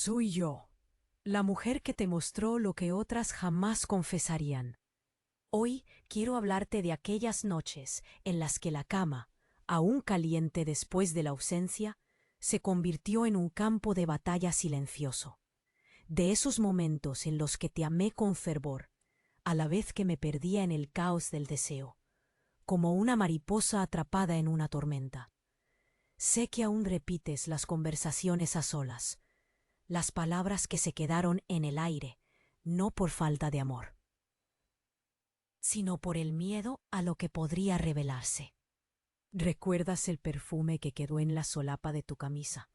Soy yo, la mujer que te mostró lo que otras jamás confesarían. Hoy quiero hablarte de aquellas noches en las que la cama, aún caliente después de la ausencia, se convirtió en un campo de batalla silencioso. De esos momentos en los que te amé con fervor, a la vez que me perdía en el caos del deseo, como una mariposa atrapada en una tormenta. Sé que aún repites las conversaciones a solas, las palabras que se quedaron en el aire, no por falta de amor, sino por el miedo a lo que podría revelarse. ¿Recuerdas el perfume que quedó en la solapa de tu camisa?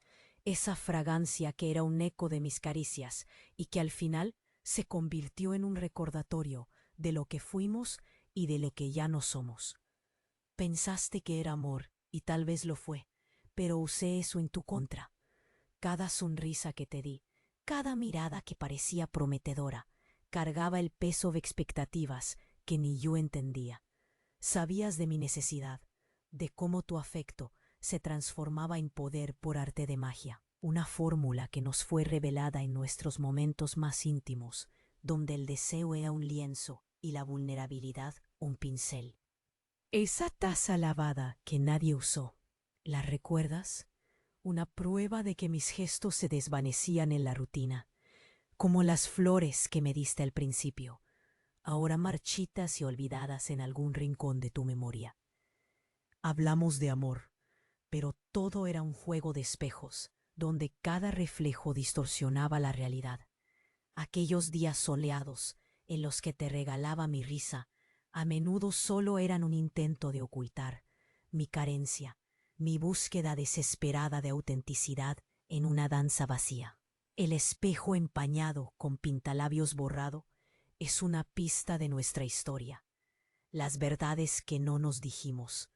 Esa fragancia que era un eco de mis caricias y que al final se convirtió en un recordatorio de lo que fuimos y de lo que ya no somos. Pensaste que era amor, y tal vez lo fue, pero usé eso en tu contra. Cada sonrisa que te di, cada mirada que parecía prometedora, cargaba el peso de expectativas que ni yo entendía. Sabías de mi necesidad, de cómo tu afecto se transformaba en poder por arte de magia, una fórmula que nos fue revelada en nuestros momentos más íntimos, donde el deseo era un lienzo y la vulnerabilidad un pincel. Esa taza lavada que nadie usó, ¿la recuerdas? Una prueba de que mis gestos se desvanecían en la rutina, como las flores que me diste al principio, ahora marchitas y olvidadas en algún rincón de tu memoria. Hablamos de amor, pero todo era un juego de espejos, donde cada reflejo distorsionaba la realidad. Aquellos días soleados, en los que te regalaba mi risa, a menudo solo eran un intento de ocultar mi carencia, mi búsqueda desesperada de autenticidad en una danza vacía. El espejo empañado con pintalabios borrado es una pista de nuestra historia. Las verdades que no nos dijimos,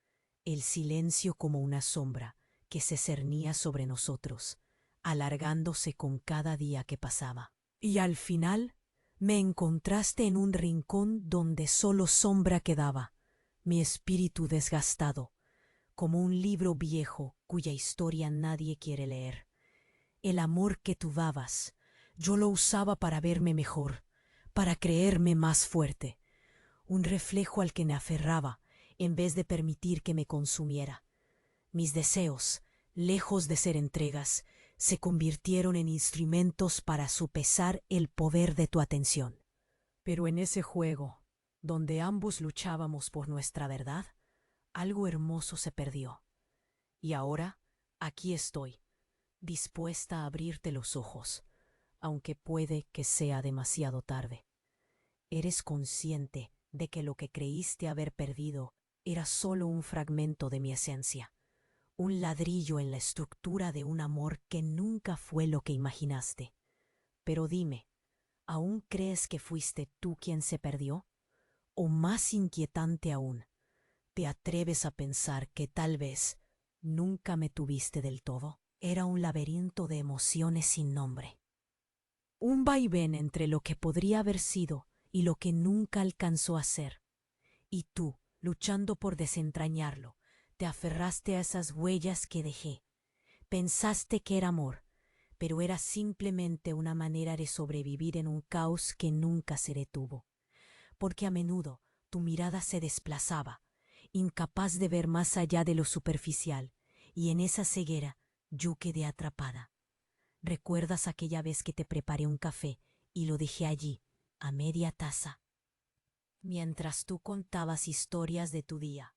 el silencio como una sombra que se cernía sobre nosotros, alargándose con cada día que pasaba. Y al final me encontraste en un rincón donde solo sombra quedaba, mi espíritu desgastado, como un libro viejo cuya historia nadie quiere leer. El amor que tú dabas, yo lo usaba para verme mejor, para creerme más fuerte, un reflejo al que me aferraba en vez de permitir que me consumiera. Mis deseos, lejos de ser entregas, se convirtieron en instrumentos para sopesar el poder de tu atención. Pero en ese juego, donde ambos luchábamos por nuestra verdad, algo hermoso se perdió. Y ahora, aquí estoy, dispuesta a abrirte los ojos, aunque puede que sea demasiado tarde. Eres consciente de que lo que creíste haber perdido era solo un fragmento de mi esencia, un ladrillo en la estructura de un amor que nunca fue lo que imaginaste. Pero dime, ¿aún crees que fuiste tú quien se perdió? O más inquietante aún, ¿te atreves a pensar que tal vez nunca me tuviste del todo? Era un laberinto de emociones sin nombre. Un vaivén entre lo que podría haber sido y lo que nunca alcanzó a ser. Y tú, luchando por desentrañarlo, te aferraste a esas huellas que dejé. Pensaste que era amor, pero era simplemente una manera de sobrevivir en un caos que nunca se detuvo. Porque a menudo tu mirada se desplazaba, incapaz de ver más allá de lo superficial, y en esa ceguera yo quedé atrapada. ¿Recuerdas aquella vez que te preparé un café y lo dejé allí, a media taza? Mientras tú contabas historias de tu día,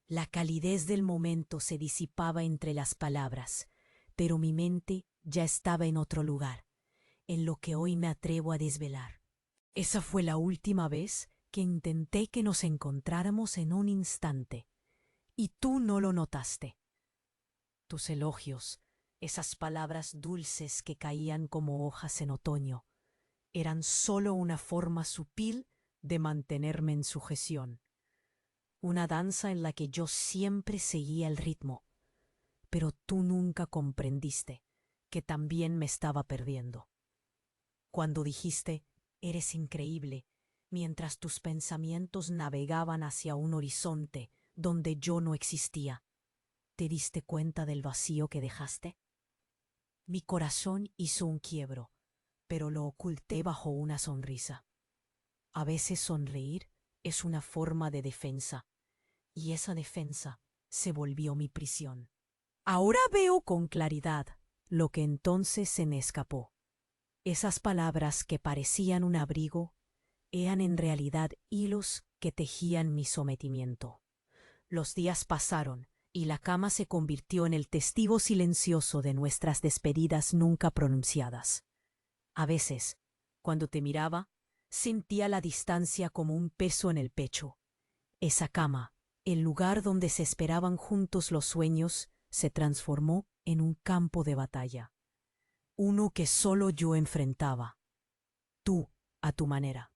la calidez del momento se disipaba entre las palabras, pero mi mente ya estaba en otro lugar, en lo que hoy me atrevo a desvelar. Esa fue la última vez que intenté que nos encontráramos en un instante, y tú no lo notaste. Tus elogios, esas palabras dulces que caían como hojas en otoño, eran solo una forma sutil de mantenerme en sujeción. Una danza en la que yo siempre seguía el ritmo, pero tú nunca comprendiste que también me estaba perdiendo. Cuando dijiste, eres increíble, mientras tus pensamientos navegaban hacia un horizonte donde yo no existía, ¿te diste cuenta del vacío que dejaste? Mi corazón hizo un quiebro, pero lo oculté bajo una sonrisa. A veces sonreír es una forma de defensa, y esa defensa se volvió mi prisión. Ahora veo con claridad lo que entonces se me escapó. Esas palabras que parecían un abrigo eran en realidad hilos que tejían mi sometimiento. Los días pasaron y la cama se convirtió en el testigo silencioso de nuestras despedidas nunca pronunciadas. A veces, cuando te miraba, sentía la distancia como un peso en el pecho. Esa cama, el lugar donde se esperaban juntos los sueños, se transformó en un campo de batalla. Uno que solo yo enfrentaba. Tú, a tu manera.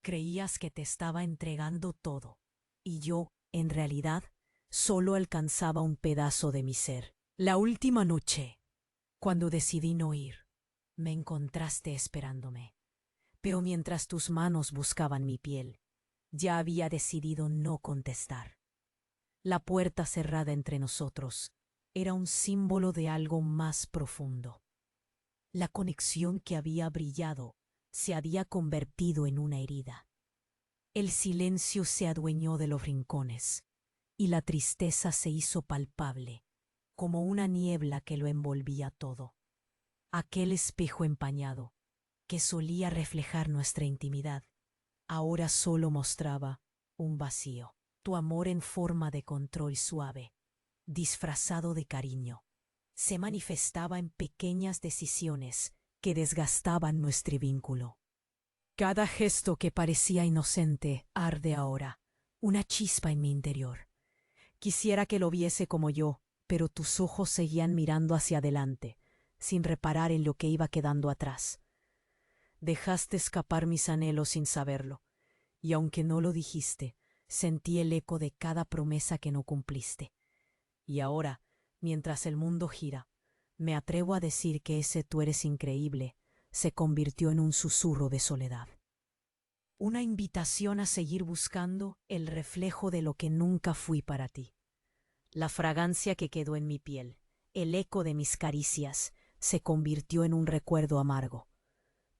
Creías que te estaba entregando todo, y yo, en realidad, solo alcanzaba un pedazo de mi ser. La última noche, cuando decidí no ir, me encontraste esperándome. Pero mientras tus manos buscaban mi piel, ya había decidido no contestar. La puerta cerrada entre nosotros era un símbolo de algo más profundo. La conexión que había brillado se había convertido en una herida. El silencio se adueñó de los rincones y la tristeza se hizo palpable, como una niebla que lo envolvía todo. Aquel espejo empañado, que solía reflejar nuestra intimidad, ahora solo mostraba un vacío. Tu amor en forma de control suave, disfrazado de cariño, se manifestaba en pequeñas decisiones que desgastaban nuestro vínculo. Cada gesto que parecía inocente arde ahora, una chispa en mi interior. Quisiera que lo viese como yo, pero tus ojos seguían mirando hacia adelante, sin reparar en lo que iba quedando atrás. Dejaste escapar mis anhelos sin saberlo, y aunque no lo dijiste, sentí el eco de cada promesa que no cumpliste. Y ahora, mientras el mundo gira, me atrevo a decir que ese tú eres increíble se convirtió en un susurro de soledad. Una invitación a seguir buscando el reflejo de lo que nunca fui para ti. La fragancia que quedó en mi piel, el eco de mis caricias, se convirtió en un recuerdo amargo.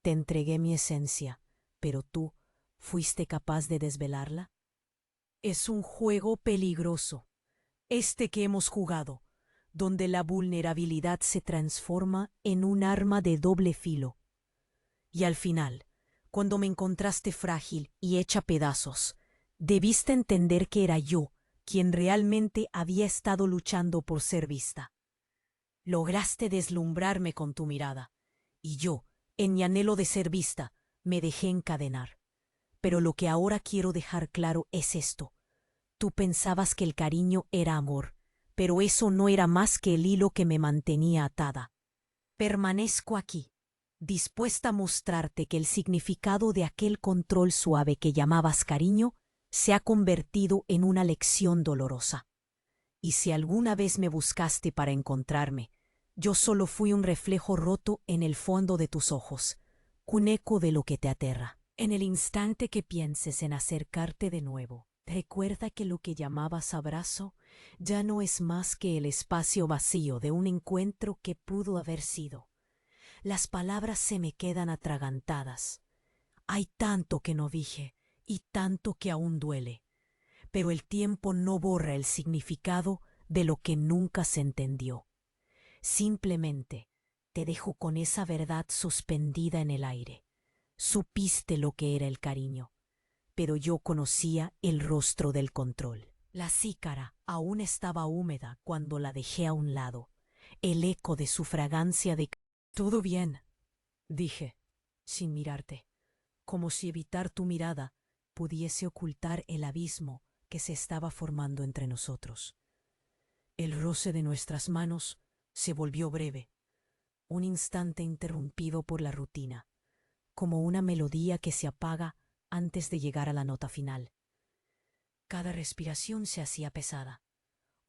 Te entregué mi esencia, pero tú, ¿fuiste capaz de desvelarla? Es un juego peligroso, este que hemos jugado, donde la vulnerabilidad se transforma en un arma de doble filo. Y al final, cuando me encontraste frágil y hecha pedazos, debiste entender que era yo quien realmente había estado luchando por ser vista. Lograste deslumbrarme con tu mirada, y yo, en mi anhelo de ser vista, me dejé encadenar. Pero lo que ahora quiero dejar claro es esto. Tú pensabas que el cariño era amor, pero eso no era más que el hilo que me mantenía atada. Permanezco aquí, dispuesta a mostrarte que el significado de aquel control suave que llamabas cariño se ha convertido en una lección dolorosa. Y si alguna vez me buscaste para encontrarme, yo solo fui un reflejo roto en el fondo de tus ojos, un eco de lo que te aterra. En el instante que pienses en acercarte de nuevo, recuerda que lo que llamabas abrazo ya no es más que el espacio vacío de un encuentro que pudo haber sido. Las palabras se me quedan atragantadas. Hay tanto que no dije y tanto que aún duele, pero el tiempo no borra el significado de lo que nunca se entendió. Simplemente te dejo con esa verdad suspendida en el aire. Supiste lo que era el cariño, pero yo conocía el rostro del control. La cícara aún estaba húmeda cuando la dejé a un lado. El eco de su fragancia de... Todo bien, dije, sin mirarte, como si evitar tu mirada pudiese ocultar el abismo que se estaba formando entre nosotros. El roce de nuestras manos se volvió breve, un instante interrumpido por la rutina, como una melodía que se apaga antes de llegar a la nota final. Cada respiración se hacía pesada,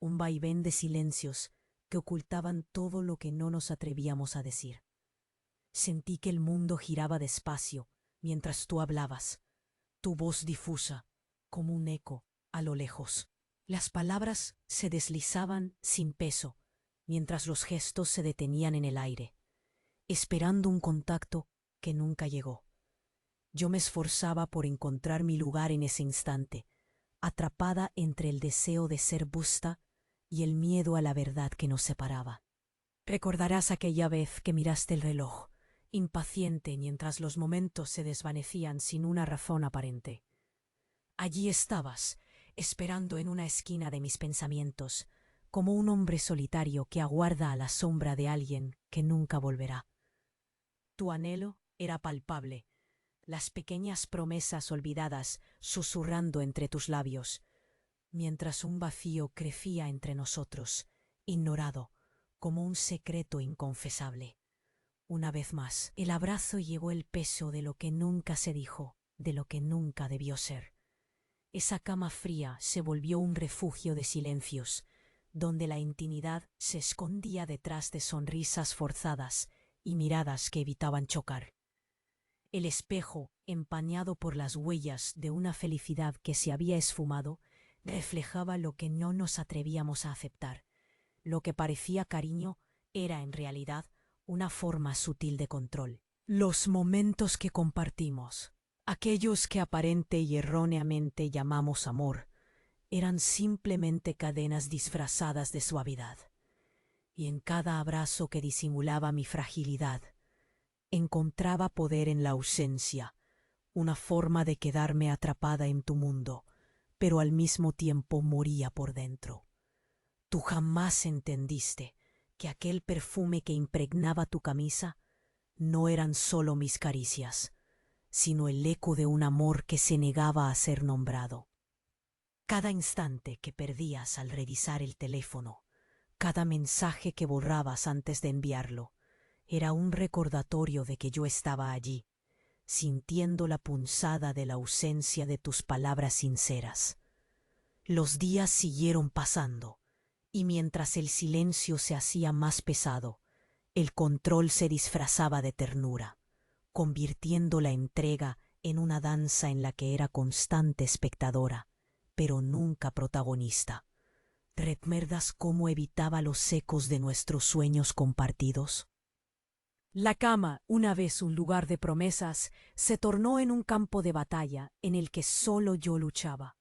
un vaivén de silencios que ocultaban todo lo que no nos atrevíamos a decir. Sentí que el mundo giraba despacio mientras tú hablabas, tu voz difusa, como un eco a lo lejos. Las palabras se deslizaban sin peso, mientras los gestos se detenían en el aire, esperando un contacto que nunca llegó. Yo me esforzaba por encontrar mi lugar en ese instante, atrapada entre el deseo de ser busta y el miedo a la verdad que nos separaba. Recordarás aquella vez que miraste el reloj, impaciente mientras los momentos se desvanecían sin una razón aparente. Allí estabas, esperando en una esquina de mis pensamientos, como un hombre solitario que aguarda a la sombra de alguien que nunca volverá. Tu anhelo era palpable, las pequeñas promesas olvidadas susurrando entre tus labios, mientras un vacío crecía entre nosotros, ignorado, como un secreto inconfesable. Una vez más, el abrazo llevó el peso de lo que nunca se dijo, de lo que nunca debió ser. Esa cama fría se volvió un refugio de silencios, donde la intimidad se escondía detrás de sonrisas forzadas y miradas que evitaban chocar. El espejo, empañado por las huellas de una felicidad que se había esfumado, reflejaba lo que no nos atrevíamos a aceptar. Lo que parecía cariño era en realidad una forma sutil de control. Los momentos que compartimos, aquellos que aparente y erróneamente llamamos amor, eran simplemente cadenas disfrazadas de suavidad. Y en cada abrazo que disimulaba mi fragilidad, encontraba poder en la ausencia, una forma de quedarme atrapada en tu mundo, pero al mismo tiempo moría por dentro. Tú jamás entendiste que aquel perfume que impregnaba tu camisa no eran solo mis caricias, sino el eco de un amor que se negaba a ser nombrado. Cada instante que perdías al revisar el teléfono, cada mensaje que borrabas antes de enviarlo, era un recordatorio de que yo estaba allí, sintiendo la punzada de la ausencia de tus palabras sinceras. Los días siguieron pasando, y mientras el silencio se hacía más pesado, el control se disfrazaba de ternura, convirtiendo la entrega en una danza en la que era constante espectadora, pero nunca protagonista. ¿Recuerdas cómo evitaba los ecos de nuestros sueños compartidos? La cama, una vez un lugar de promesas, se tornó en un campo de batalla en el que solo yo luchaba.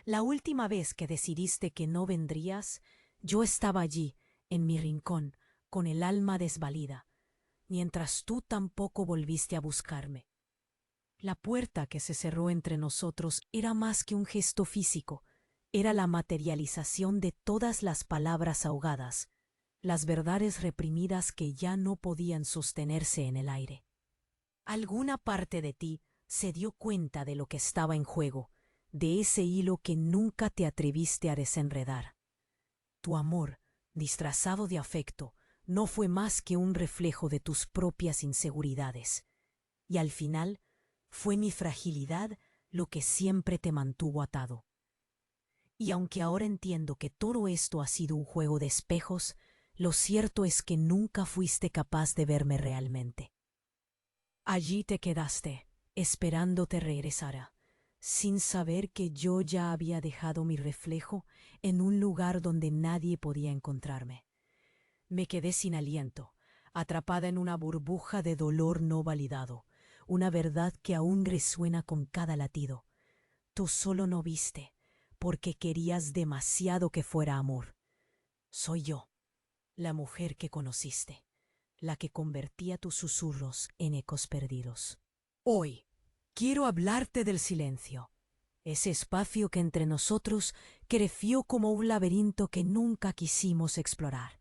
La última vez que decidiste que no vendrías, yo estaba allí, en mi rincón, con el alma desvalida, mientras tú tampoco volviste a buscarme. La puerta que se cerró entre nosotros era más que un gesto físico, era la materialización de todas las palabras ahogadas, las verdades reprimidas que ya no podían sostenerse en el aire. Alguna parte de ti se dio cuenta de lo que estaba en juego, de ese hilo que nunca te atreviste a desenredar. Tu amor, disfrazado de afecto, no fue más que un reflejo de tus propias inseguridades, y al final fue mi fragilidad lo que siempre te mantuvo atado. Y aunque ahora entiendo que todo esto ha sido un juego de espejos, lo cierto es que nunca fuiste capaz de verme realmente. Allí te quedaste, esperando te regresara, sin saber que yo ya había dejado mi reflejo en un lugar donde nadie podía encontrarme. Me quedé sin aliento, atrapada en una burbuja de dolor no validado, una verdad que aún resuena con cada latido. Tú solo no viste, porque querías demasiado que fuera amor. Soy yo, la mujer que conociste, la que convertía tus susurros en ecos perdidos. Hoy quiero hablarte del silencio, ese espacio que entre nosotros creció como un laberinto que nunca quisimos explorar.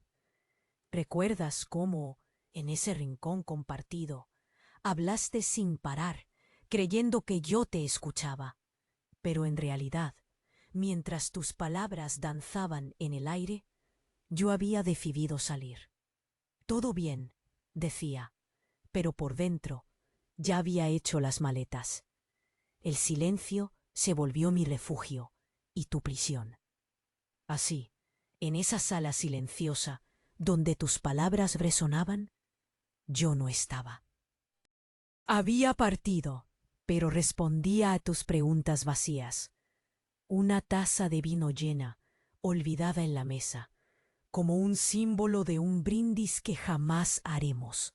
¿Recuerdas cómo, en ese rincón compartido, hablaste sin parar, creyendo que yo te escuchaba? Pero en realidad, mientras tus palabras danzaban en el aire, yo había decidido salir. Todo bien, decía, pero por dentro ya había hecho las maletas. El silencio se volvió mi refugio y tu prisión. Así, en esa sala silenciosa, donde tus palabras resonaban, yo no estaba. Había partido, pero respondía a tus preguntas vacías. Una taza de vino llena, olvidada en la mesa, como un símbolo de un brindis que jamás haremos.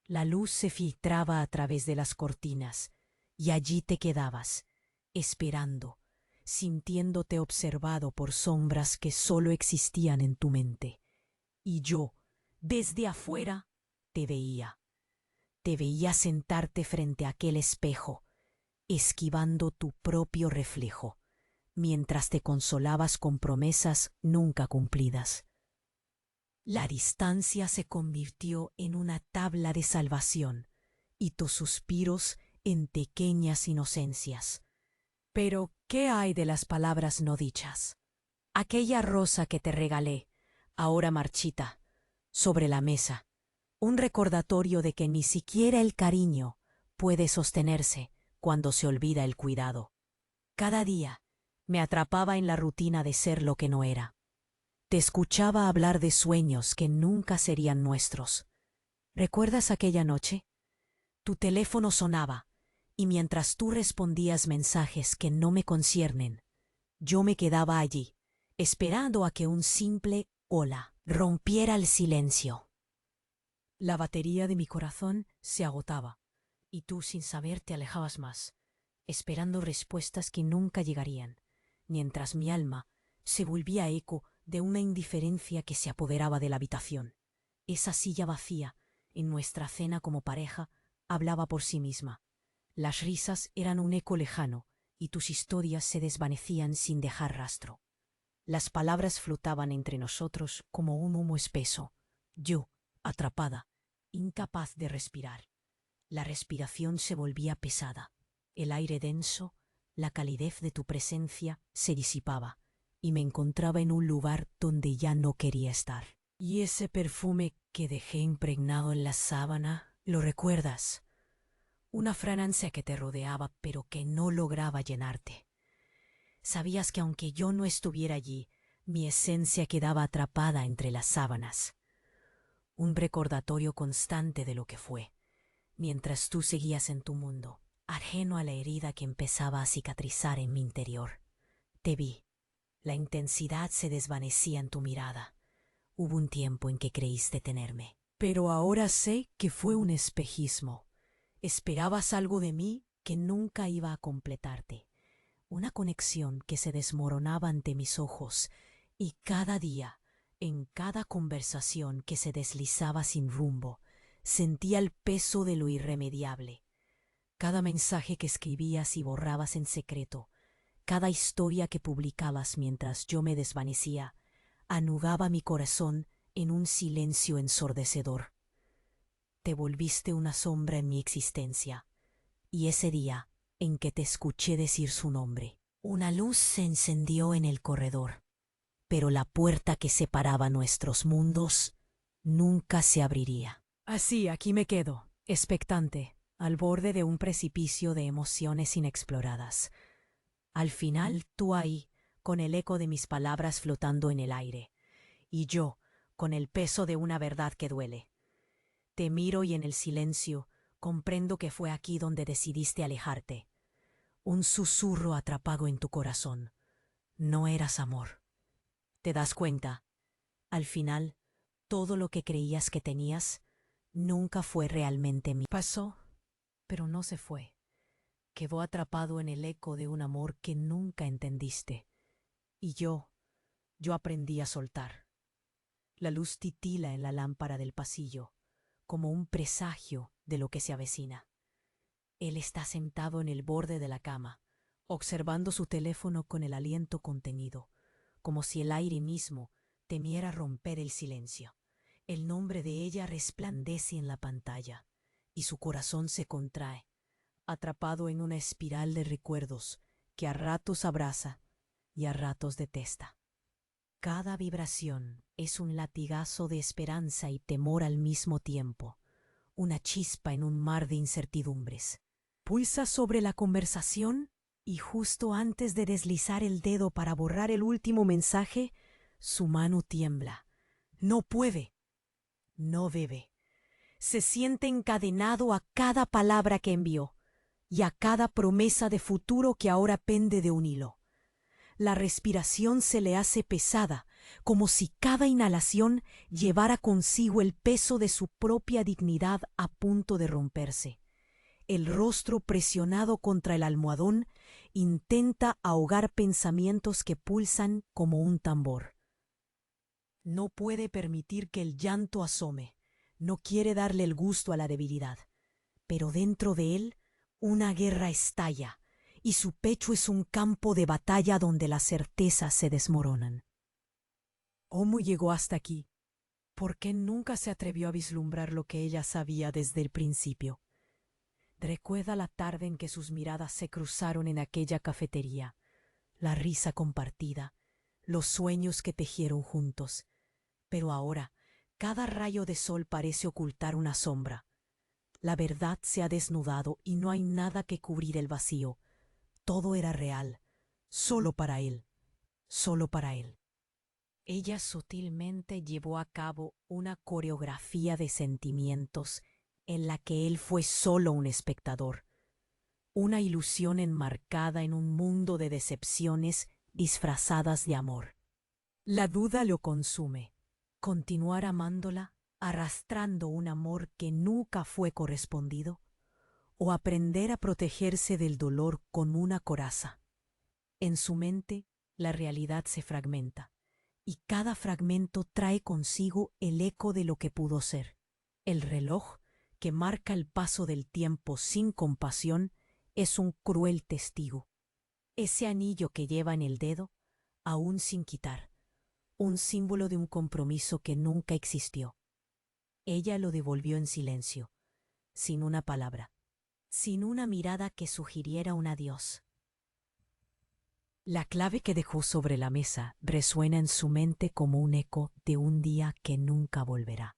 La luz se filtraba a través de las cortinas, y allí te quedabas, esperando, sintiéndote observado por sombras que solo existían en tu mente. Y yo, desde afuera, te veía. Te veía sentarte frente a aquel espejo, esquivando tu propio reflejo, mientras te consolabas con promesas nunca cumplidas. La distancia se convirtió en una tabla de salvación y tus suspiros en pequeñas inocencias. Pero, ¿qué hay de las palabras no dichas? Aquella rosa que te regalé, ahora marchita, sobre la mesa, un recordatorio de que ni siquiera el cariño puede sostenerse cuando se olvida el cuidado. Cada día me atrapaba en la rutina de ser lo que no era. Te escuchaba hablar de sueños que nunca serían nuestros. ¿Recuerdas aquella noche? Tu teléfono sonaba, y mientras tú respondías mensajes que no me conciernen, yo me quedaba allí, esperando a que un simple hola rompiera el silencio. La batería de mi corazón se agotaba, y tú sin saber te alejabas más, esperando respuestas que nunca llegarían, mientras mi alma se volvía eco de una indiferencia que se apoderaba de la habitación. Esa silla vacía, en nuestra cena como pareja, hablaba por sí misma. Las risas eran un eco lejano, y tus historias se desvanecían sin dejar rastro. Las palabras flotaban entre nosotros como un humo espeso. Yo, atrapada, incapaz de respirar. La respiración se volvía pesada. El aire denso, la calidez de tu presencia se disipaba, y me encontraba en un lugar donde ya no quería estar. Y ese perfume que dejé impregnado en la sábana, ¿lo recuerdas? Una fragancia que te rodeaba pero que no lograba llenarte. Sabías que aunque yo no estuviera allí, mi esencia quedaba atrapada entre las sábanas. Un recordatorio constante de lo que fue, mientras tú seguías en tu mundo, ajeno a la herida que empezaba a cicatrizar en mi interior. Te vi. La intensidad se desvanecía en tu mirada. Hubo un tiempo en que creíste tenerme. Pero ahora sé que fue un espejismo. Esperabas algo de mí que nunca iba a completarte. Una conexión que se desmoronaba ante mis ojos, y cada día, en cada conversación que se deslizaba sin rumbo, sentía el peso de lo irremediable. Cada mensaje que escribías y borrabas en secreto, cada historia que publicabas mientras yo me desvanecía, anudaba mi corazón en un silencio ensordecedor. Te volviste una sombra en mi existencia, y ese día en que te escuché decir su nombre, una luz se encendió en el corredor, pero la puerta que separaba nuestros mundos nunca se abriría. Así, aquí me quedo, expectante, al borde de un precipicio de emociones inexploradas. Al final, tú ahí, con el eco de mis palabras flotando en el aire, y yo, con el peso de una verdad que duele. Te miro y en el silencio comprendo que fue aquí donde decidiste alejarte. Un susurro atrapado en tu corazón. No eras amor. ¿Te das cuenta? Al final, todo lo que creías que tenías nunca fue realmente mío. Pasó, pero no se fue. Quedó atrapado en el eco de un amor que nunca entendiste. Y yo aprendí a soltar. La luz titila en la lámpara del pasillo, como un presagio de lo que se avecina. Él está sentado en el borde de la cama, observando su teléfono con el aliento contenido, como si el aire mismo temiera romper el silencio. El nombre de ella resplandece en la pantalla, y su corazón se contrae, atrapado en una espiral de recuerdos que a ratos abraza y a ratos detesta. Cada vibración es un latigazo de esperanza y temor al mismo tiempo, una chispa en un mar de incertidumbres. Pulsa sobre la conversación y justo antes de deslizar el dedo para borrar el último mensaje, su mano tiembla. No puede, no debe. Se siente encadenado a cada palabra que envió y a cada promesa de futuro que ahora pende de un hilo. La respiración se le hace pesada, como si cada inhalación llevara consigo el peso de su propia dignidad a punto de romperse. El rostro presionado contra el almohadón intenta ahogar pensamientos que pulsan como un tambor. No puede permitir que el llanto asome, no quiere darle el gusto a la debilidad, pero dentro de él una guerra estalla, y su pecho es un campo de batalla donde las certezas se desmoronan. ¿Cómo llegó hasta aquí? ¿Por qué nunca se atrevió a vislumbrar lo que ella sabía desde el principio? Recuerda la tarde en que sus miradas se cruzaron en aquella cafetería, la risa compartida, los sueños que tejieron juntos. Pero ahora, cada rayo de sol parece ocultar una sombra. La verdad se ha desnudado y no hay nada que cubrir el vacío. Todo era real, solo para él, solo para él. Ella sutilmente llevó a cabo una coreografía de sentimientos en la que él fue solo un espectador, una ilusión enmarcada en un mundo de decepciones disfrazadas de amor. La duda lo consume. Continuar amándola, arrastrando un amor que nunca fue correspondido, o aprender a protegerse del dolor con una coraza. En su mente, la realidad se fragmenta, y cada fragmento trae consigo el eco de lo que pudo ser. El reloj, que marca el paso del tiempo sin compasión, es un cruel testigo. Ese anillo que lleva en el dedo, aún sin quitar, un símbolo de un compromiso que nunca existió. Ella lo devolvió en silencio, sin una palabra, sin una mirada que sugiriera un adiós. La clave que dejó sobre la mesa resuena en su mente como un eco de un día que nunca volverá.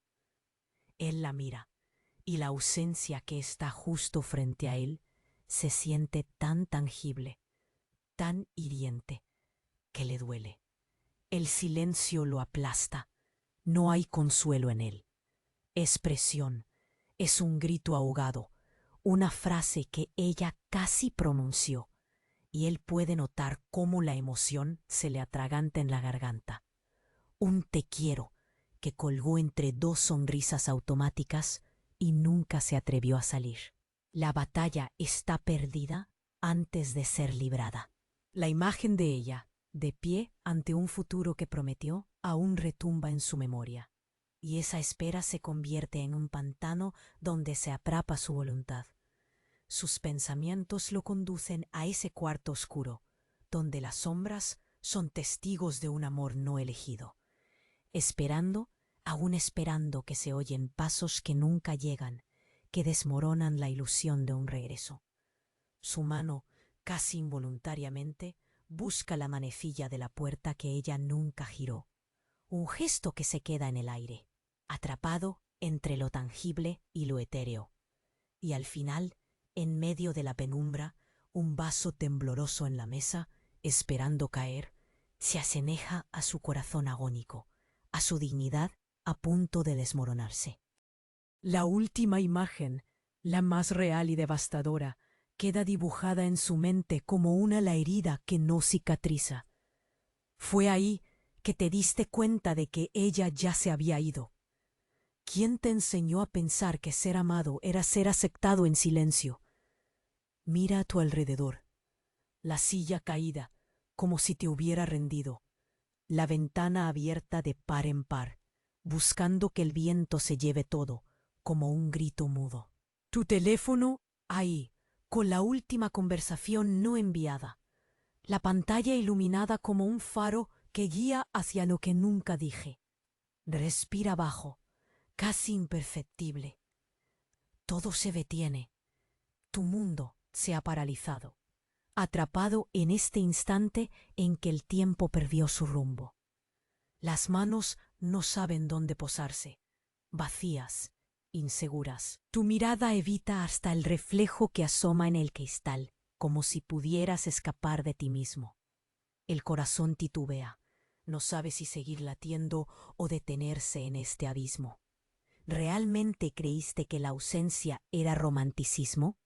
Él la mira, y la ausencia que está justo frente a él se siente tan tangible, tan hiriente, que le duele. El silencio lo aplasta, no hay consuelo en él. Es presión, es un grito ahogado, una frase que ella casi pronunció, y él puede notar cómo la emoción se le atraganta en la garganta. Un te quiero que colgó entre dos sonrisas automáticas y nunca se atrevió a salir. La batalla está perdida antes de ser librada. La imagen de ella, de pie ante un futuro que prometió, aún retumba en su memoria, y esa espera se convierte en un pantano donde se atrapa su voluntad. Sus pensamientos lo conducen a ese cuarto oscuro, donde las sombras son testigos de un amor no elegido, esperando, aún esperando que se oyen pasos que nunca llegan, que desmoronan la ilusión de un regreso. Su mano, casi involuntariamente, busca la manecilla de la puerta que ella nunca giró, un gesto que se queda en el aire, atrapado entre lo tangible y lo etéreo. Y al final, en medio de la penumbra, un vaso tembloroso en la mesa, esperando caer, se asemeja a su corazón agónico, a su dignidad a punto de desmoronarse. La última imagen, la más real y devastadora, queda dibujada en su mente como una la herida que no cicatriza. Fue ahí que te diste cuenta de que ella ya se había ido. ¿Quién te enseñó a pensar que ser amado era ser aceptado en silencio? Mira a tu alrededor. La silla caída, como si te hubiera rendido. La ventana abierta de par en par, buscando que el viento se lleve todo, como un grito mudo. Tu teléfono ahí, con la última conversación no enviada. La pantalla iluminada como un faro que guía hacia lo que nunca dije. Respira bajo, casi imperceptible. Todo se detiene. Tu mundo se ha paralizado, atrapado en este instante en que el tiempo perdió su rumbo. Las manos no saben dónde posarse, vacías, inseguras. Tu mirada evita hasta el reflejo que asoma en el cristal, como si pudieras escapar de ti mismo. El corazón titubea, no sabe si seguir latiendo o detenerse en este abismo. ¿Realmente creíste que la ausencia era romanticismo?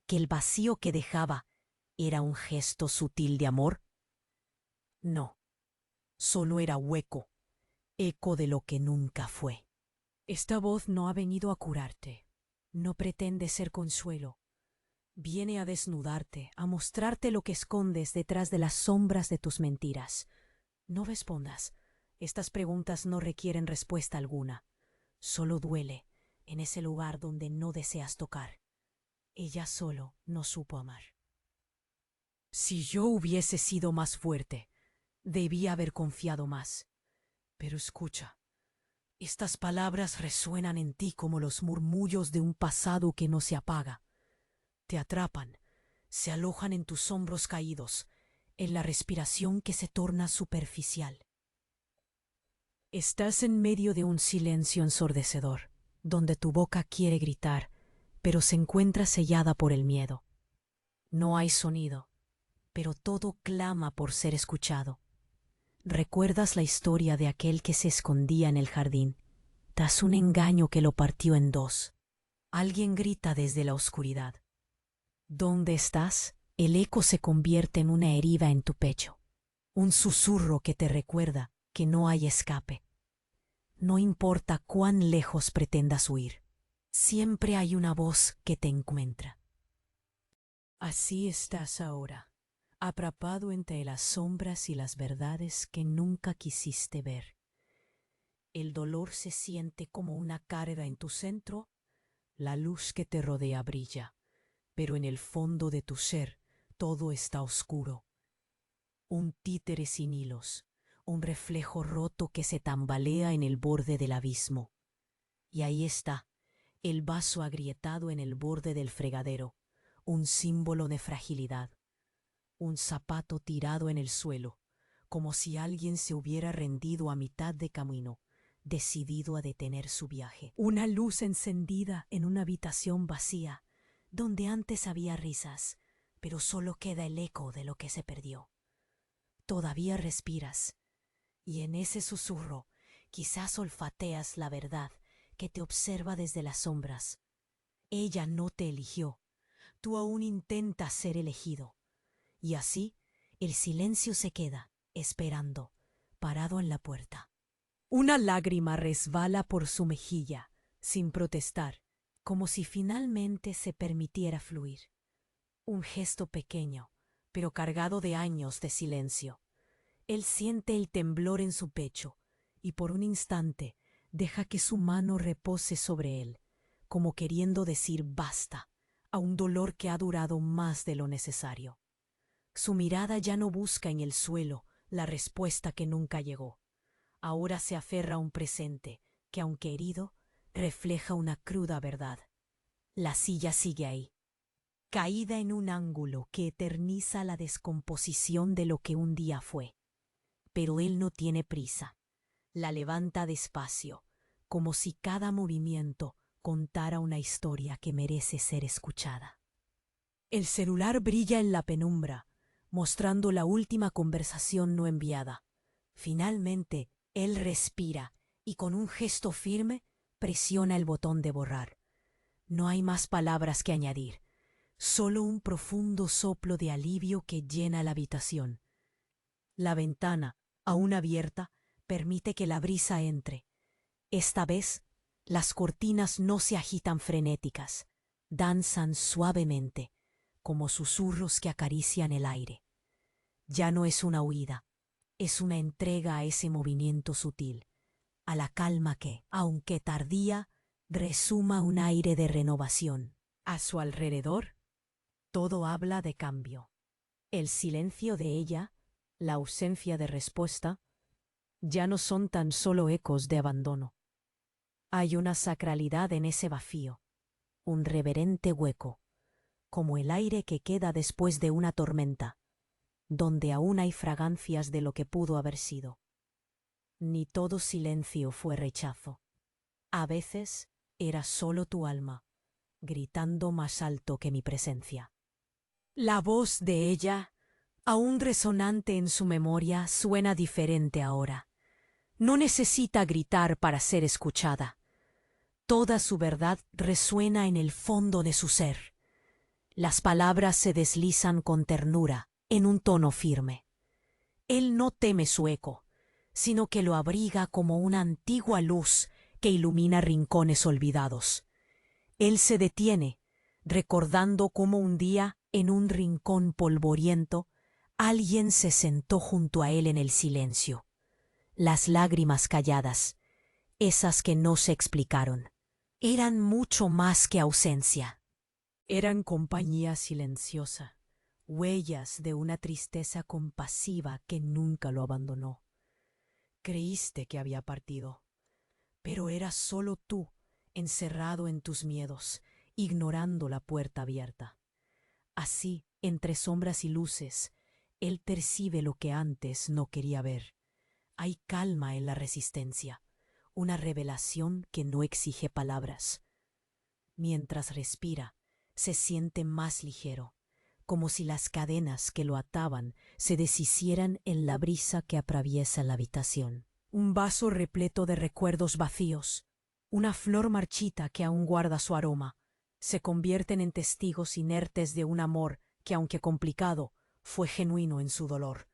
¿Que el vacío que dejaba era un gesto sutil de amor? No, solo era hueco, eco de lo que nunca fue. Esta voz no ha venido a curarte, no pretende ser consuelo. Viene a desnudarte, a mostrarte lo que escondes detrás de las sombras de tus mentiras. No respondas. Estas preguntas no requieren respuesta alguna. Solo duele en ese lugar donde no deseas tocar. Ella solo no supo amar. Si yo hubiese sido más fuerte, debía haber confiado más. Pero escucha, estas palabras resuenan en ti como los murmullos de un pasado que no se apaga. Te atrapan, se alojan en tus hombros caídos, en la respiración que se torna superficial. Estás en medio de un silencio ensordecedor, donde tu boca quiere gritar, pero se encuentra sellada por el miedo. No hay sonido, pero todo clama por ser escuchado. ¿Recuerdas la historia de aquel que se escondía en el jardín, tras un engaño que lo partió en dos? Alguien grita desde la oscuridad. ¿Dónde estás? El eco se convierte en una herida en tu pecho, un susurro que te recuerda que no hay escape. No importa cuán lejos pretendas huir, siempre hay una voz que te encuentra. Así estás ahora, atrapado entre las sombras y las verdades que nunca quisiste ver. El dolor se siente como una carga en tu centro, la luz que te rodea brilla, pero en el fondo de tu ser todo está oscuro. Un títere sin hilos, un reflejo roto que se tambalea en el borde del abismo. Y ahí está, el vaso agrietado en el borde del fregadero, un símbolo de fragilidad. Un zapato tirado en el suelo, como si alguien se hubiera rendido a mitad de camino, decidido a detener su viaje. Una luz encendida en una habitación vacía, donde antes había risas, pero solo queda el eco de lo que se perdió. Todavía respiras, y en ese susurro quizás olfateas la verdad que te observa desde las sombras. Ella no te eligió, tú aún intentas ser elegido. Y así el silencio se queda, esperando, parado en la puerta. Una lágrima resbala por su mejilla, sin protestar, como si finalmente se permitiera fluir. Un gesto pequeño, pero cargado de años de silencio. Él siente el temblor en su pecho, y por un instante deja que su mano repose sobre él, como queriendo decir basta a un dolor que ha durado más de lo necesario. Su mirada ya no busca en el suelo la respuesta que nunca llegó. Ahora se aferra a un presente que, aunque herido, refleja una cruda verdad. La silla sigue ahí, caída en un ángulo que eterniza la descomposición de lo que un día fue. Pero él no tiene prisa. La levanta despacio, como si cada movimiento contara una historia que merece ser escuchada. El celular brilla en la penumbra, mostrando la última conversación no enviada. Finalmente, él respira y con un gesto firme presiona el botón de borrar. No hay más palabras que añadir, solo un profundo soplo de alivio que llena la habitación. La ventana, aún abierta, permite que la brisa entre. Esta vez, las cortinas no se agitan frenéticas, danzan suavemente, como susurros que acarician el aire. Ya no es una huida, es una entrega a ese movimiento sutil, a la calma que, aunque tardía, resuma un aire de renovación. A su alrededor, todo habla de cambio. El silencio de ella, la ausencia de respuesta, ya no son tan solo ecos de abandono. Hay una sacralidad en ese vacío, un reverente hueco, como el aire que queda después de una tormenta, donde aún hay fragancias de lo que pudo haber sido. Ni todo silencio fue rechazo. A veces era solo tu alma, gritando más alto que mi presencia. La voz de ella, aún resonante en su memoria, suena diferente ahora. No necesita gritar para ser escuchada. Toda su verdad resuena en el fondo de su ser. Las palabras se deslizan con ternura, en un tono firme. Él no teme su eco, sino que lo abriga como una antigua luz que ilumina rincones olvidados. Él se detiene, recordando cómo un día, en un rincón polvoriento, alguien se sentó junto a él en el silencio. Las lágrimas calladas, esas que no se explicaron, eran mucho más que ausencia. Eran compañía silenciosa, huellas de una tristeza compasiva que nunca lo abandonó. Creíste que había partido, pero eras solo tú, encerrado en tus miedos, ignorando la puerta abierta. Así, entre sombras y luces, él percibe lo que antes no quería ver. Hay calma en la resistencia, una revelación que no exige palabras. Mientras respira, se siente más ligero, como si las cadenas que lo ataban se deshicieran en la brisa que atraviesa la habitación. Un vaso repleto de recuerdos vacíos, una flor marchita que aún guarda su aroma, se convierten en testigos inertes de un amor que, aunque complicado, fue genuino en su dolor.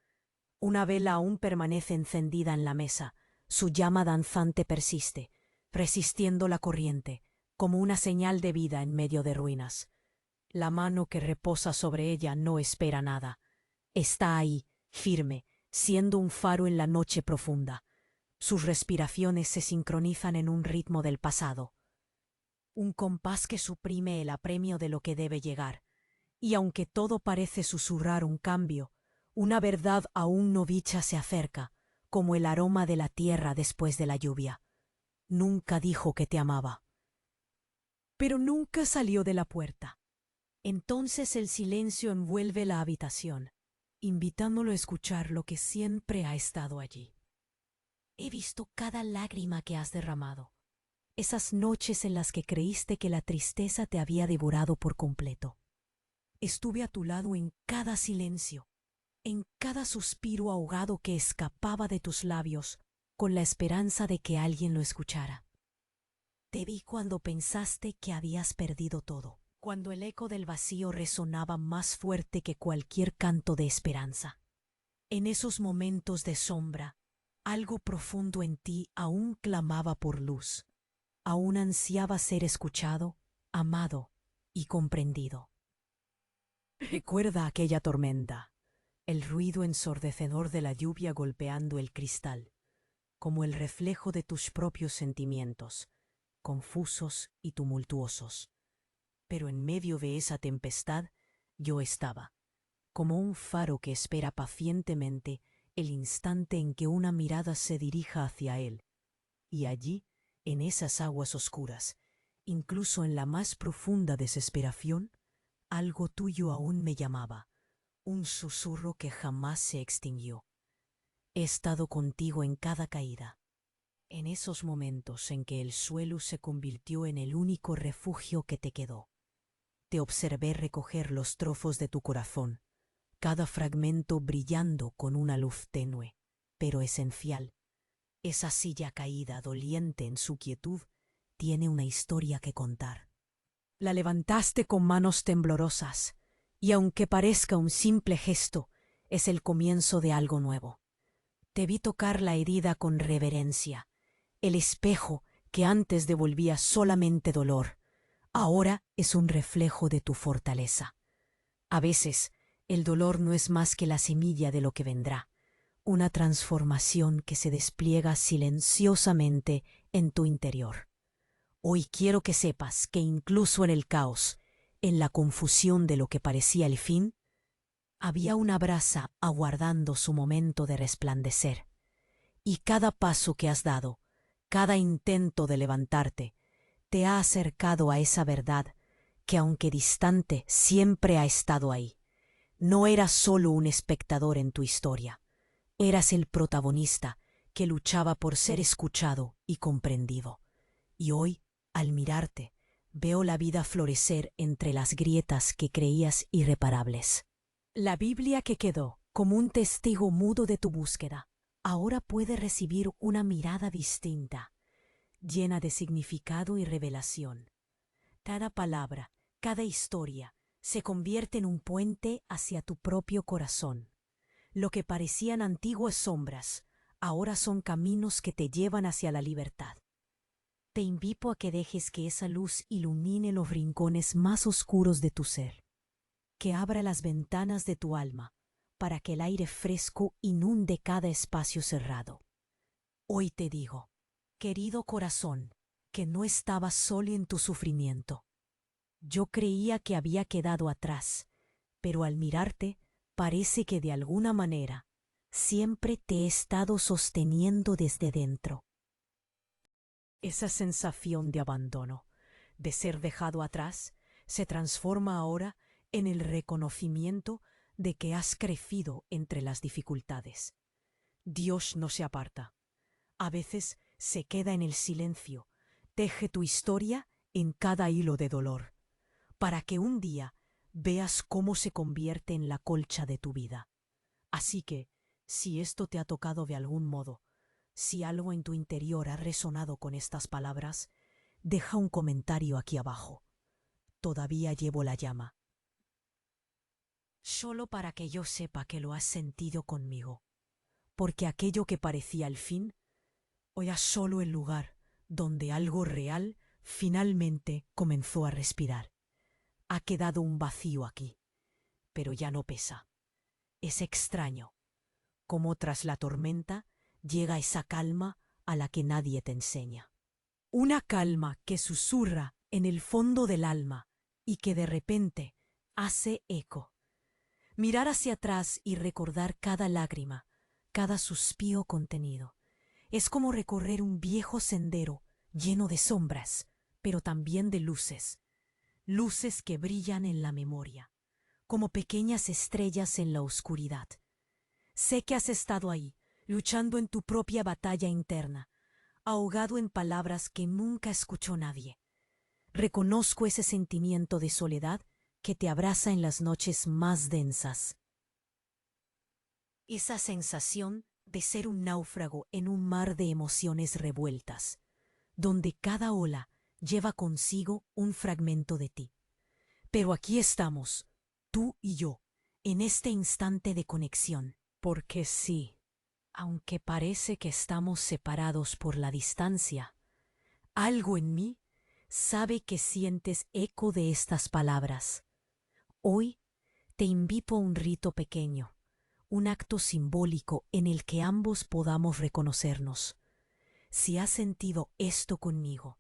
Una vela aún permanece encendida en la mesa, su llama danzante persiste, resistiendo la corriente, como una señal de vida en medio de ruinas. La mano que reposa sobre ella no espera nada. Está ahí, firme, siendo un faro en la noche profunda. Sus respiraciones se sincronizan en un ritmo del pasado. Un compás que suprime el apremio de lo que debe llegar. Y aunque todo parece susurrar un cambio, una verdad aún no dicha se acerca, como el aroma de la tierra después de la lluvia. Nunca dijo que te amaba. Pero nunca salió de la puerta. Entonces el silencio envuelve la habitación, invitándolo a escuchar lo que siempre ha estado allí. He visto cada lágrima que has derramado, esas noches en las que creíste que la tristeza te había devorado por completo. Estuve a tu lado en cada silencio, en cada suspiro ahogado que escapaba de tus labios, con la esperanza de que alguien lo escuchara. Te vi cuando pensaste que habías perdido todo, cuando el eco del vacío resonaba más fuerte que cualquier canto de esperanza. En esos momentos de sombra, algo profundo en ti aún clamaba por luz, aún ansiaba ser escuchado, amado y comprendido. Recuerda aquella tormenta, el ruido ensordecedor de la lluvia golpeando el cristal, como el reflejo de tus propios sentimientos, confusos y tumultuosos. Pero en medio de esa tempestad yo estaba, como un faro que espera pacientemente el instante en que una mirada se dirija hacia él. Y allí, en esas aguas oscuras, incluso en la más profunda desesperación, algo tuyo aún me llamaba, un susurro que jamás se extinguió. He estado contigo en cada caída, en esos momentos en que el suelo se convirtió en el único refugio que te quedó. Te observé recoger los trozos de tu corazón, cada fragmento brillando con una luz tenue, pero esencial. Esa silla caída, doliente en su quietud, tiene una historia que contar. La levantaste con manos temblorosas, y aunque parezca un simple gesto, es el comienzo de algo nuevo. Te vi tocar la herida con reverencia, el espejo que antes devolvía solamente dolor, ahora es un reflejo de tu fortaleza. A veces, el dolor no es más que la semilla de lo que vendrá, una transformación que se despliega silenciosamente en tu interior. Hoy quiero que sepas que incluso en el caos, en la confusión de lo que parecía el fin, había una brasa aguardando su momento de resplandecer. Y cada paso que has dado, cada intento de levantarte, te ha acercado a esa verdad que, aunque distante, siempre ha estado ahí. No eras solo un espectador en tu historia, eras el protagonista que luchaba por ser escuchado y comprendido. Y hoy, al mirarte, veo la vida florecer entre las grietas que creías irreparables. La Biblia que quedó como un testigo mudo de tu búsqueda, ahora puede recibir una mirada distinta, llena de significado y revelación. Cada palabra, cada historia, se convierte en un puente hacia tu propio corazón. Lo que parecían antiguas sombras, ahora son caminos que te llevan hacia la libertad. Te invito a que dejes que esa luz ilumine los rincones más oscuros de tu ser, que abra las ventanas de tu alma para que el aire fresco inunde cada espacio cerrado. Hoy te digo, querido corazón, que no estabas solo en tu sufrimiento. Yo creía que había quedado atrás, pero al mirarte, parece que de alguna manera siempre te he estado sosteniendo desde dentro. Esa sensación de abandono, de ser dejado atrás, se transforma ahora en el reconocimiento de que has crecido entre las dificultades. Dios no se aparta. A veces se queda en el silencio, teje tu historia en cada hilo de dolor, para que un día veas cómo se convierte en la colcha de tu vida. Así que, si esto te ha tocado de algún modo, si algo en tu interior ha resonado con estas palabras, deja un comentario aquí abajo. Todavía llevo la llama. Solo para que yo sepa que lo has sentido conmigo, porque aquello que parecía el fin, hoy es solo el lugar donde algo real finalmente comenzó a respirar. Ha quedado un vacío aquí, pero ya no pesa. Es extraño, como tras la tormenta llega esa calma a la que nadie te enseña. Una calma que susurra en el fondo del alma y que de repente hace eco. Mirar hacia atrás y recordar cada lágrima, cada suspiro contenido. Es como recorrer un viejo sendero lleno de sombras, pero también de luces. Luces que brillan en la memoria, como pequeñas estrellas en la oscuridad. Sé que has estado ahí, luchando en tu propia batalla interna, ahogado en palabras que nunca escuchó nadie. Reconozco ese sentimiento de soledad que te abraza en las noches más densas. Esa sensación de ser un náufrago en un mar de emociones revueltas, donde cada ola lleva consigo un fragmento de ti. Pero aquí estamos, tú y yo, en este instante de conexión, porque sí, aunque parece que estamos separados por la distancia, algo en mí sabe que sientes eco de estas palabras. Hoy te invito a un rito pequeño, un acto simbólico en el que ambos podamos reconocernos. Si has sentido esto conmigo,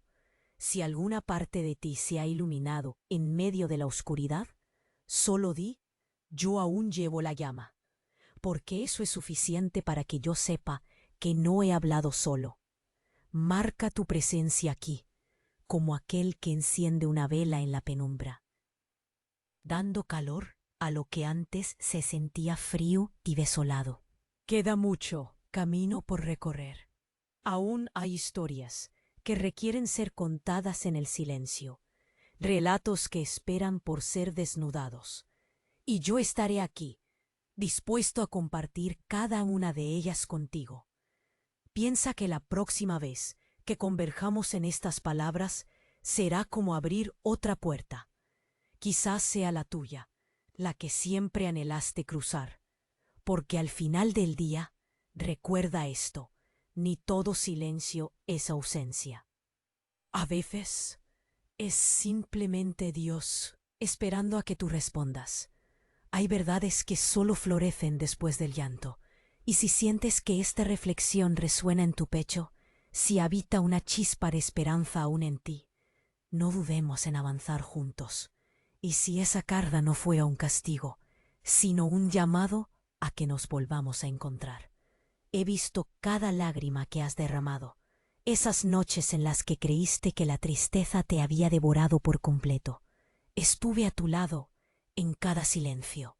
si alguna parte de ti se ha iluminado en medio de la oscuridad, solo di, yo aún llevo la llama, porque eso es suficiente para que yo sepa que no he hablado solo. Marca tu presencia aquí, como aquel que enciende una vela en la penumbra, dando calor a lo que antes se sentía frío y desolado. Queda mucho camino por recorrer. Aún hay historias que requieren ser contadas en el silencio, relatos que esperan por ser desnudados. Y yo estaré aquí, dispuesto a compartir cada una de ellas contigo. Piensa que la próxima vez que converjamos en estas palabras será como abrir otra puerta. Quizás sea la tuya, la que siempre anhelaste cruzar, porque al final del día, recuerda esto, ni todo silencio es ausencia. A veces es simplemente Dios esperando a que tú respondas. Hay verdades que solo florecen después del llanto, y si sientes que esta reflexión resuena en tu pecho, si habita una chispa de esperanza aún en ti, no dudemos en avanzar juntos. Y si esa carga no fue un castigo, sino un llamado a que nos volvamos a encontrar. He visto cada lágrima que has derramado, esas noches en las que creíste que la tristeza te había devorado por completo. Estuve a tu lado en cada silencio,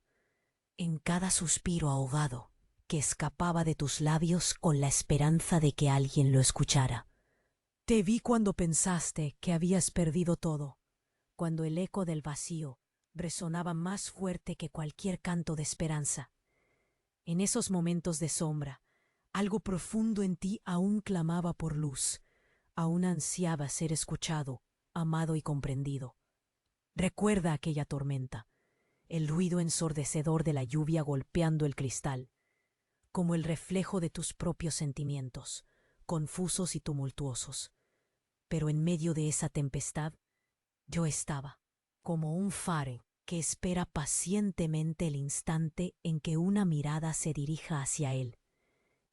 en cada suspiro ahogado que escapaba de tus labios con la esperanza de que alguien lo escuchara. Te vi cuando pensaste que habías perdido todo, cuando el eco del vacío resonaba más fuerte que cualquier canto de esperanza. En esos momentos de sombra, algo profundo en ti aún clamaba por luz, aún ansiaba ser escuchado, amado y comprendido. Recuerda aquella tormenta, el ruido ensordecedor de la lluvia golpeando el cristal, como el reflejo de tus propios sentimientos, confusos y tumultuosos. Pero en medio de esa tempestad, yo estaba, como un faro que espera pacientemente el instante en que una mirada se dirija hacia él.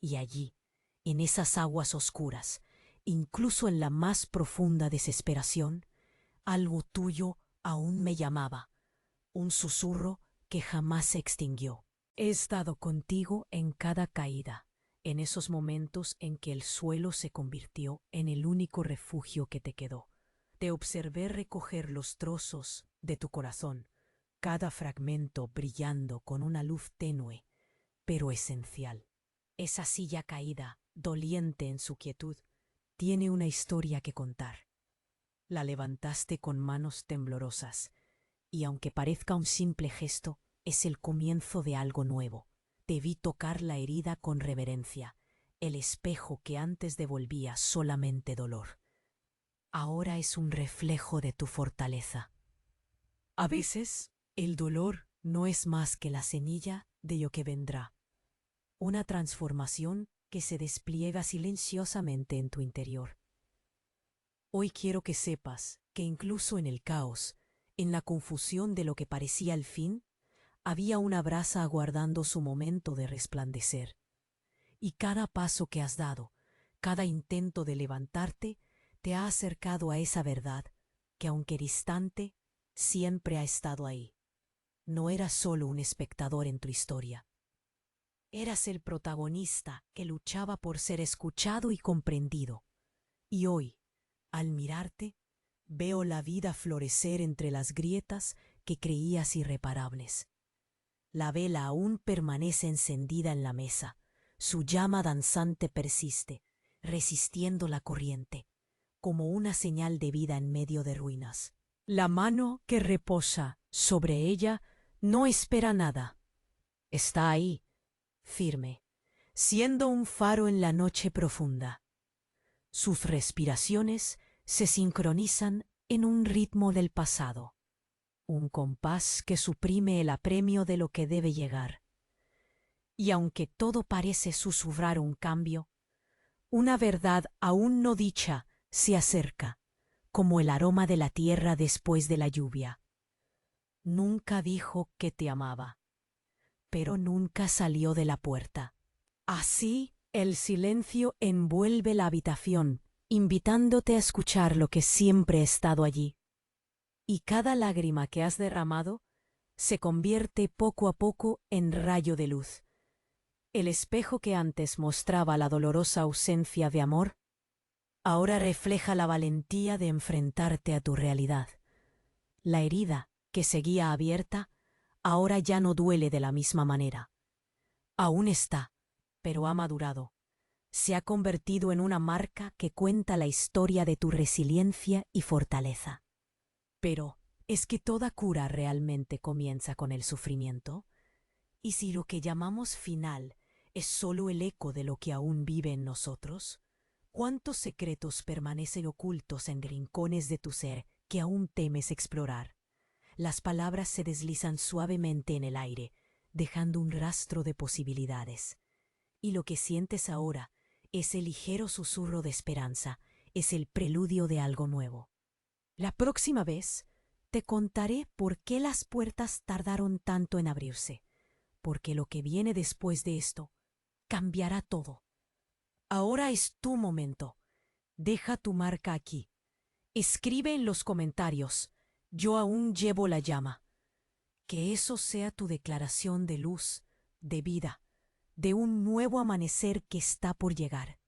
Y allí, en esas aguas oscuras, incluso en la más profunda desesperación, algo tuyo aún me llamaba, un susurro que jamás se extinguió. He estado contigo en cada caída, en esos momentos en que el suelo se convirtió en el único refugio que te quedó. Te observé recoger los trozos de tu corazón, cada fragmento brillando con una luz tenue, pero esencial. Esa silla caída, doliente en su quietud, tiene una historia que contar. La levantaste con manos temblorosas, y aunque parezca un simple gesto, es el comienzo de algo nuevo. Te vi tocar la herida con reverencia, el espejo que antes devolvía solamente dolor. Ahora es un reflejo de tu fortaleza. A veces, el dolor no es más que la semilla de lo que vendrá, una transformación que se despliega silenciosamente en tu interior. Hoy quiero que sepas que incluso en el caos, en la confusión de lo que parecía el fin, había una brasa aguardando su momento de resplandecer. Y cada paso que has dado, cada intento de levantarte, te ha acercado a esa verdad que, aunque distante, siempre ha estado ahí. No eras solo un espectador en tu historia. Eras el protagonista que luchaba por ser escuchado y comprendido. Y hoy, al mirarte, veo la vida florecer entre las grietas que creías irreparables. La vela aún permanece encendida en la mesa, su llama danzante persiste, resistiendo la corriente, como una señal de vida en medio de ruinas. La mano que reposa sobre ella no espera nada. Está ahí, firme, siendo un faro en la noche profunda. Sus respiraciones se sincronizan en un ritmo del pasado, un compás que suprime el apremio de lo que debe llegar. Y aunque todo parece susurrar un cambio, una verdad aún no dicha se acerca, como el aroma de la tierra después de la lluvia. Nunca dijo que te amaba, pero nunca salió de la puerta. Así, el silencio envuelve la habitación, invitándote a escuchar lo que siempre ha estado allí. Y cada lágrima que has derramado se convierte poco a poco en rayo de luz. El espejo que antes mostraba la dolorosa ausencia de amor, ahora refleja la valentía de enfrentarte a tu realidad. La herida, que seguía abierta, ahora ya no duele de la misma manera. Aún está, pero ha madurado. Se ha convertido en una marca que cuenta la historia de tu resiliencia y fortaleza. Pero, ¿es que toda cura realmente comienza con el sufrimiento? ¿Y si lo que llamamos final es solo el eco de lo que aún vive en nosotros? ¿Cuántos secretos permanecen ocultos en rincones de tu ser que aún temes explorar? Las palabras se deslizan suavemente en el aire, dejando un rastro de posibilidades. Y lo que sientes ahora, ese ligero susurro de esperanza, es el preludio de algo nuevo. La próxima vez te contaré por qué las puertas tardaron tanto en abrirse, porque lo que viene después de esto cambiará todo. Ahora es tu momento. Deja tu marca aquí. Escribe en los comentarios: yo aún llevo la llama. Que eso sea tu declaración de luz, de vida, de un nuevo amanecer que está por llegar.